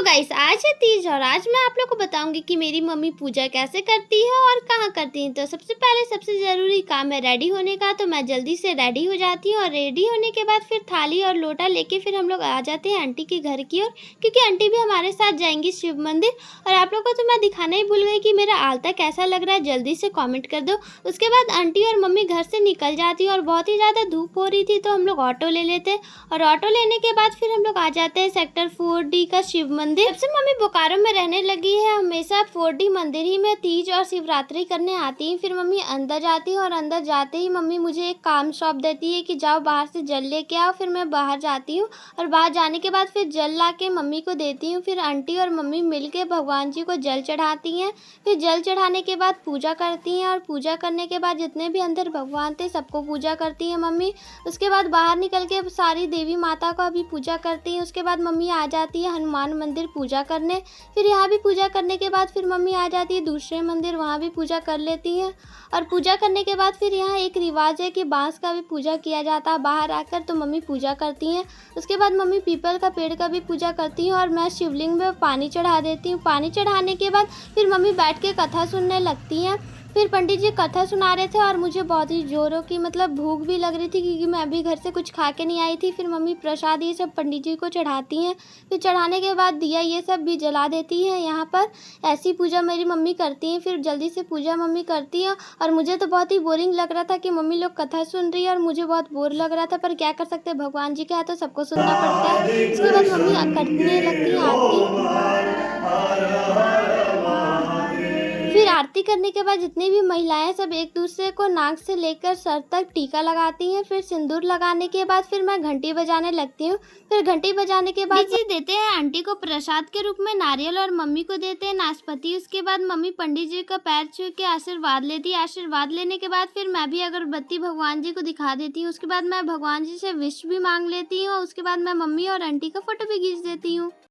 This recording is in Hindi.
गाइस, आज है तीज और आज मैं आप लोग को बताऊंगी कि मेरी मम्मी पूजा कैसे करती है और कहाँ करती है। तो सबसे पहले सबसे ज़रूरी काम है रेडी होने का। तो मैं जल्दी से रेडी हो जाती हूँ और रेडी होने के बाद फिर थाली और लोटा लेके फिर हम लोग आ जाते हैं आंटी के घर की ओर, क्योंकि आंटी भी हमारे साथ जाएंगी शिव मंदिर। और आप लोग को तो मैं दिखाना ही भूल गई कि मेरा आलता कैसा लग रहा है, जल्दी से कॉमेंट कर दो। उसके बाद आंटी और मम्मी घर से निकल जाती है और बहुत ही ज़्यादा धूप हो रही थी तो हम लोग ऑटो ले लेते और ऑटो लेने के बाद फिर हम लोग आ जाते हैं सेक्टर 4D का शिव मंदिर। जब से मम्मी बोकारो में रहने लगी है हमेशा 4D मंदिर ही में तीज और शिवरात्रि करने आती है। फिर मम्मी अंदर जाती है और अंदर जाते ही मम्मी मुझे एक काम सौंप देती है कि जाओ बाहर से जल लेके आओ। फिर मैं बाहर जाती हूँ और बाहर जाने के बाद फिर जल ला के मम्मी को देती हूँ। फिर आंटी और मम्मी मिल के भगवान जी को जल चढ़ाती हैं। फिर जल चढ़ाने के बाद पूजा करती हैं और पूजा करने के बाद जितने भी अंदर भगवान थे सबको पूजा करती है मम्मी। उसके बाद बाहर निकल के सारी देवी माता का भी पूजा करती हैं। उसके बाद मम्मी आ जाती है हनुमान मंदिर पूजा करने। फिर यहाँ भी पूजा करने के बाद फिर मम्मी आ जाती है दूसरे मंदिर, वहाँ भी पूजा कर लेती हैं। और पूजा करने के बाद फिर यहाँ एक रिवाज है कि बांस का भी पूजा किया जाता है बाहर आकर, तो मम्मी पूजा करती हैं। उसके बाद मम्मी पीपल का पेड़ का भी पूजा करती हैं और मैं शिवलिंग में पानी चढ़ा देती हूँ। पानी चढ़ाने के बाद फिर मम्मी बैठ के कथा सुनने लगती हैं। फिर पंडित जी कथा सुना रहे थे और मुझे बहुत ही जोरों की भूख भी लग रही थी, क्योंकि मैं अभी घर से कुछ खा के नहीं आई थी। फिर मम्मी प्रसाद ये सब पंडित जी को चढ़ाती हैं। फिर चढ़ाने के बाद दिया ये सब भी जला देती हैं यहाँ पर। ऐसी पूजा मेरी मम्मी करती हैं। फिर जल्दी से पूजा मम्मी करती हैं और मुझे तो बहुत ही बोरिंग लग रहा था कि मम्मी लोग कथा सुन रही है और मुझे बहुत बोर लग रहा था, पर क्या कर सकते हैं, भगवान जी का है तो सबको सुनना पड़ता है। उसके बाद मम्मी करने लगती हैं आरती। फिर आरती करने के बाद जितनी भी महिलाएं सब एक दूसरे को नाक से लेकर सर तक टीका लगाती हैं। फिर सिंदूर लगाने के बाद फिर मैं घंटी बजाने लगती हूँ। फिर घंटी बजाने के बाद जी देते हैं आंटी को प्रसाद के रूप में नारियल और मम्मी को देते हैं नाशपाती। उसके बाद मम्मी पंडित जी का पैर छू के आशीर्वाद लेती है। आशीर्वाद लेने के बाद फिर मैं भी अगरबत्ती भगवान जी को दिखा देती हूँ। उसके बाद मैं भगवान जी से विश भी मांग लेती हूँ। उसके बाद मैं मम्मी और आंटी का फोटो भी खींच देती हूँ।